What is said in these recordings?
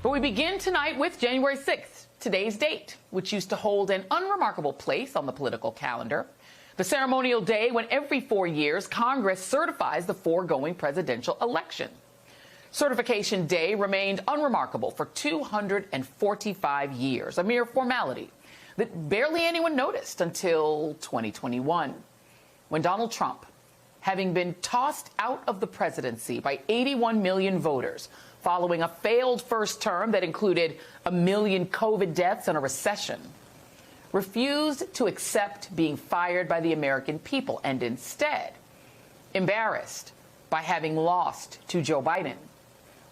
But we begin tonight with January 6th, today's date, which used to hold an unremarkable place on the political calendar. The ceremonial day when every 4 years Congress certifies the foregoing presidential election. Certification Day remained unremarkable for 245 years, a mere formality that barely anyone noticed until 2021, when Donald Trump, having been tossed out of the presidency by 81 million voters following a failed first term that included 1 million COVID deaths and a recession, refused to accept being fired by the American people and instead, embarrassed by having lost to Joe Biden,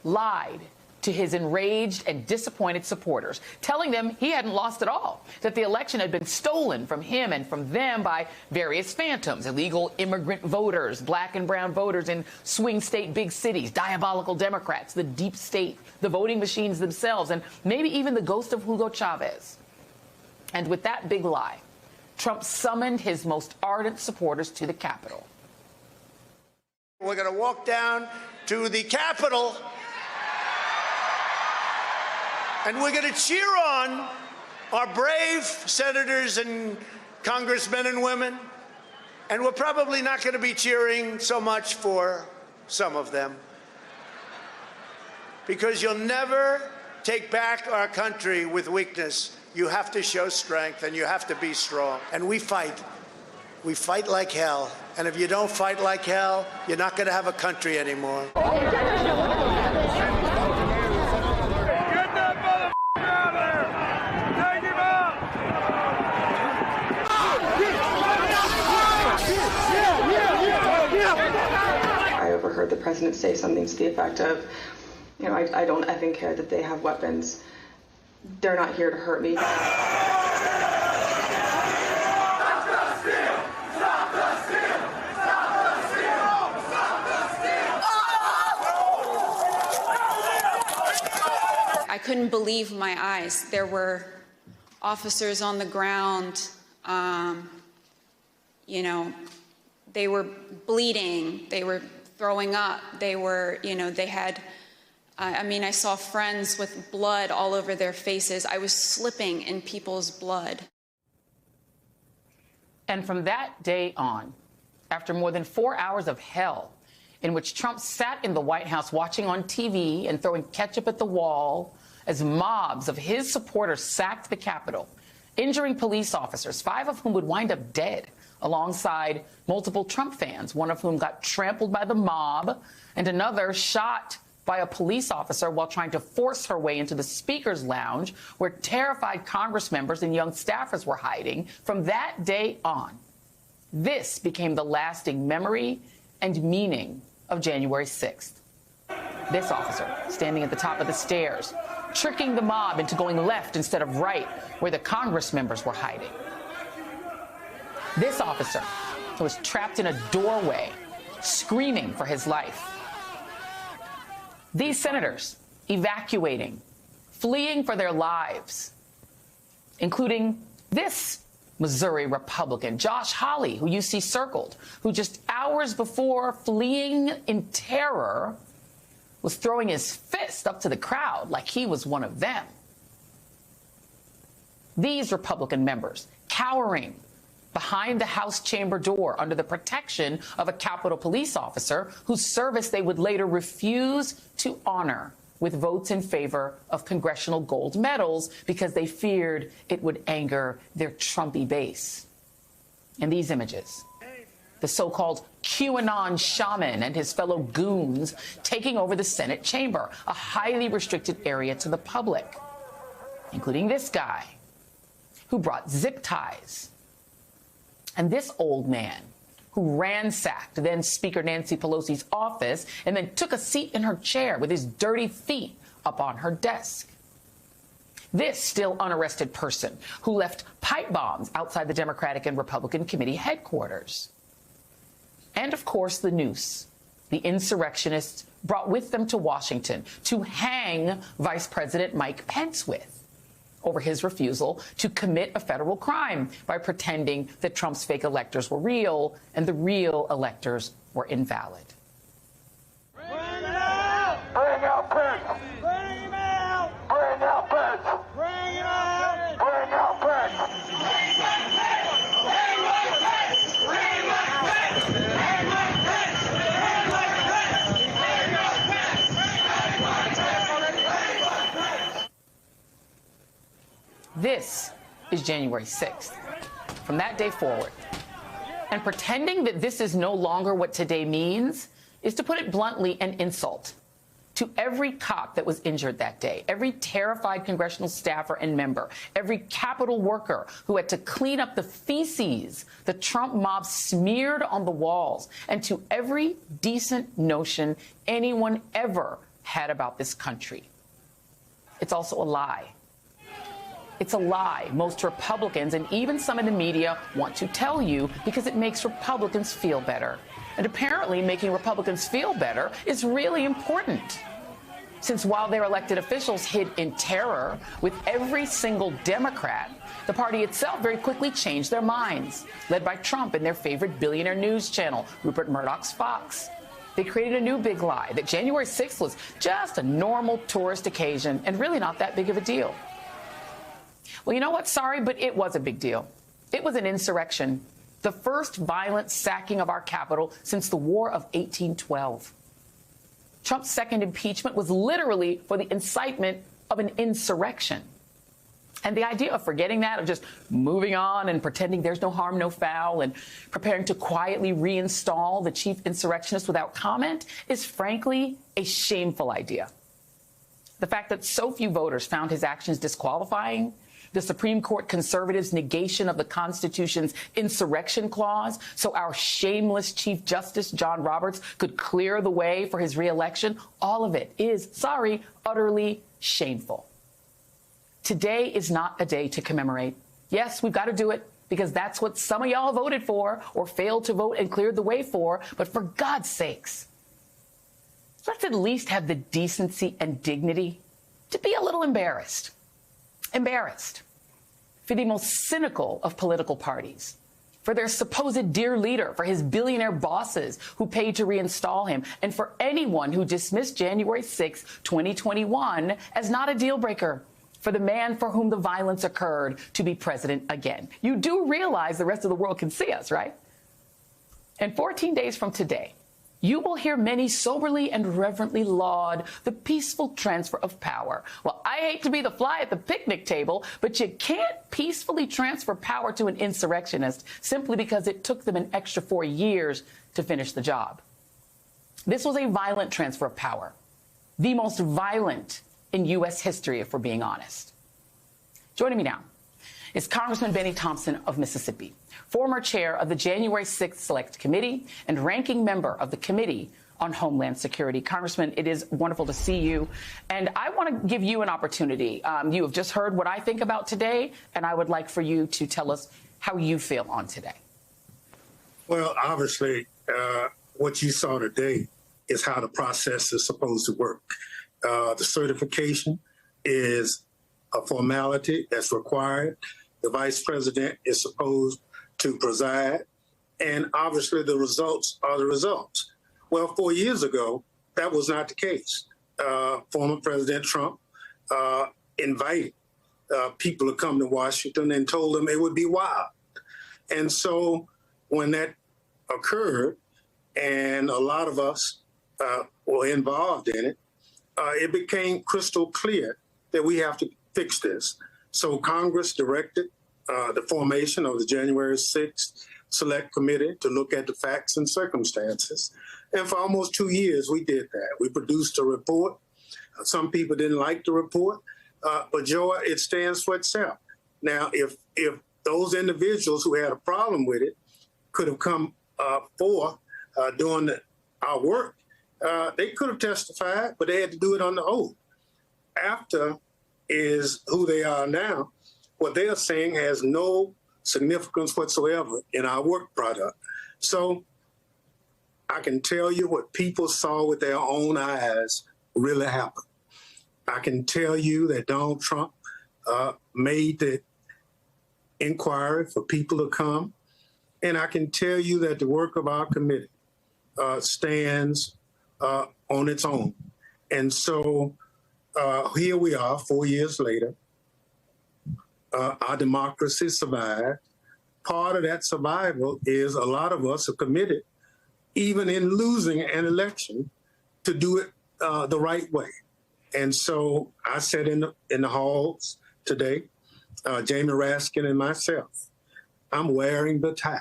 lied to his enraged and disappointed supporters, telling them he hadn't lost at all, that the election had been stolen from him and from them by various phantoms, illegal immigrant voters, black and brown voters in swing state big cities, diabolical Democrats, the deep state, the voting machines themselves, and maybe even the ghost of Hugo Chavez. And with that big lie, Trump summoned his most ardent supporters to the Capitol. We're going to walk down to the Capitol, and we're going to cheer on our brave senators and congressmen and women. And we're probably not going to be cheering so much for some of them, because you'll never take back our country with weakness. You have to show strength, and you have to be strong. And we fight. We fight like hell. And if you don't fight like hell, you're not going to have a country anymore. I overheard the president say something to the effect of, you know, I don't effing care that they have weapons. They're not here to hurt me. I couldn't believe my eyes. There were officers on the ground, you know, they were bleeding, they were throwing up, they were, you know, they had, I mean, I saw friends with blood all over their faces. I was slipping in people's blood. And from that day on, after more than 4 hours of hell, in which Trump sat in the White House watching on TV and throwing ketchup at the wall as mobs of his supporters sacked the Capitol, injuring police officers, 5 of whom would wind up dead, alongside multiple Trump fans, one of whom got trampled by the mob and another shot by a police officer while trying to force her way into the Speaker's lounge, where terrified Congress members and young staffers were hiding. From that day on, this became the lasting memory and meaning of January 6th. This officer standing at the top of the stairs, tricking the mob into going left instead of right, where the Congress members were hiding. This officer was trapped in a doorway, screaming for his life. These senators evacuating, fleeing for their lives, including this Missouri Republican, Josh Hawley, who you see circled, who just hours before fleeing in terror was throwing his fist up to the crowd like he was one of them. These Republican members cowering behind the House chamber door under the protection of a Capitol Police officer whose service they would later refuse to honor with votes in favor of congressional gold medals because they feared it would anger their Trumpy base. And these images, the so-called QAnon shaman and his fellow goons taking over the Senate chamber, a highly restricted area to the public, including this guy who brought zip ties, and this old man who ransacked then Speaker Nancy Pelosi's office and then took a seat in her chair with his dirty feet up on her desk. This still unarrested person who left pipe bombs outside the Democratic and Republican committee headquarters. And, of course, the noose the insurrectionists brought with them to Washington to hang Vice President Mike Pence with over his refusal to commit a federal crime by pretending that Trump's fake electors were real and the real electors were invalid. Bring it out! Bring out Pence! Bring him out! This is January 6th. From that day forward. And pretending that this is no longer what today means is, to put it bluntly, an insult to every cop that was injured that day, every terrified congressional staffer and member, every Capitol worker who had to clean up the feces the Trump mob smeared on the walls, and to every decent notion anyone ever had about this country. It's also a lie. It's a lie most Republicans and even some in the media want to tell you because it makes Republicans feel better. And apparently making Republicans feel better is really important. Since while their elected officials hid in terror with every single Democrat, the party itself very quickly changed their minds, led by Trump and their favorite billionaire news channel, Rupert Murdoch's Fox. They created a new big lie, that January 6th was just a normal tourist occasion and really not that big of a deal. Well, you know what? Sorry, but it was a big deal. It was an insurrection, the first violent sacking of our capital since the War of 1812. Trump's second impeachment was literally for the incitement of an insurrection. And the idea of forgetting that, of just moving on and pretending there's no harm, no foul, and preparing to quietly reinstall the chief insurrectionist without comment is frankly a shameful idea. The fact that so few voters found his actions disqualifying, the Supreme Court conservatives' negation of the Constitution's insurrection clause so our shameless Chief Justice John Roberts could clear the way for his reelection, all of it is, sorry, utterly shameful. Today is not a day to commemorate. Yes, we've got to do it because that's what some of y'all voted for or failed to vote and cleared the way for, but for God's sakes, let's at least have the decency and dignity to be a little embarrassed. Embarrassed for the most cynical of political parties, for their supposed dear leader, for his billionaire bosses who paid to reinstall him, and for anyone who dismissed January 6, 2021 as not a deal breaker for the man for whom the violence occurred to be president again. You do realize the rest of the world can see us, right? And 14 days from today, you will hear many soberly and reverently laud the peaceful transfer of power. Well, I hate to be the fly at the picnic table, but you can't peacefully transfer power to an insurrectionist simply because it took them an extra 4 years to finish the job. This was a violent transfer of power, the most violent in U.S. history, if we're being honest. Joining me now is Congressman Benny Thompson of Mississippi, former chair of the January 6th Select Committee and ranking member of the Committee on Homeland Security. Congressman, it is wonderful to see you. And I want to give you an opportunity. You have just heard what I think about today, and I would like for you to tell us how you feel on today. Well, obviously, what you saw today is how the process is supposed to work. The certification is a formality that's required. The vice president is supposed to preside, and obviously the results are the results. Well, 4 years ago, that was not the case. Former President Trump invited people to come to Washington and told them it would be wild. And so when that occurred, and a lot of us were involved in it, it became crystal clear that we have to fix this. So Congress directed the formation of the January 6th Select Committee to look at the facts and circumstances. And for almost 2 years, we did that. We produced a report. Some people didn't like the report, but Joe, it stands for itself. Now, if those individuals who had a problem with it could have come forth doing our work, they could have testified, but they had to do it on the oath. After is who they are now. What they are saying has no significance whatsoever in our work product. So I can tell you what people saw with their own eyes really happened. I can tell you that Donald Trump made the inquiry for people to come. And I can tell you that the work of our committee stands on its own. And so here we are 4 years later. Our democracy survived. Part of that survival is a lot of us are committed, even in losing an election, to do it the right way. And so I said in the halls today, Jamie Raskin and myself, I'm wearing the tie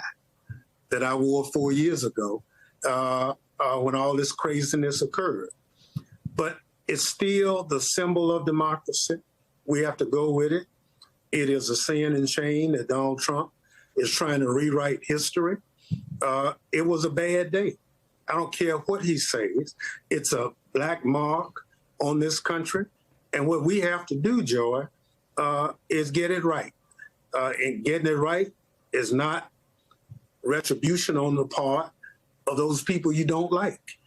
that I wore 4 years ago when all this craziness occurred. But it's still the symbol of democracy. We have to go with it. It is a sin and shame that Donald Trump is trying to rewrite history. It was a bad day. I don't care what he says. It's a black mark on this country. And what we have to do, Joy, is get it right. And getting it right is not retribution on the part of those people you don't like.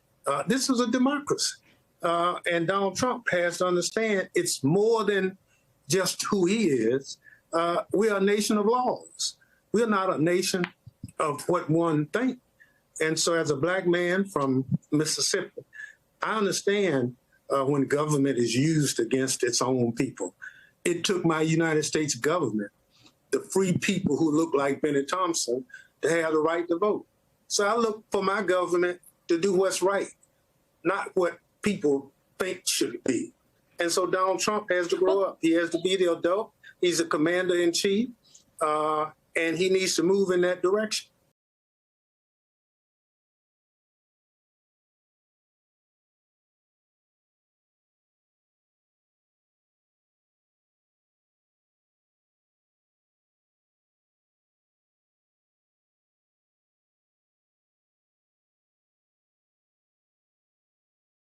This is a democracy. And Donald Trump has to understand it's more than just who he is. We are a nation of laws. We're not a nation of what one thinks. And so as a black man from Mississippi, I understand when government is used against its own people. It took my United States government, the free people who look like Bennie Thompson, to have the right to vote. So I look for my government to do what's right, not what people think should be. And so Donald Trump has to grow up. He has to be the adult. He's a commander in chief, and he needs to move in that direction.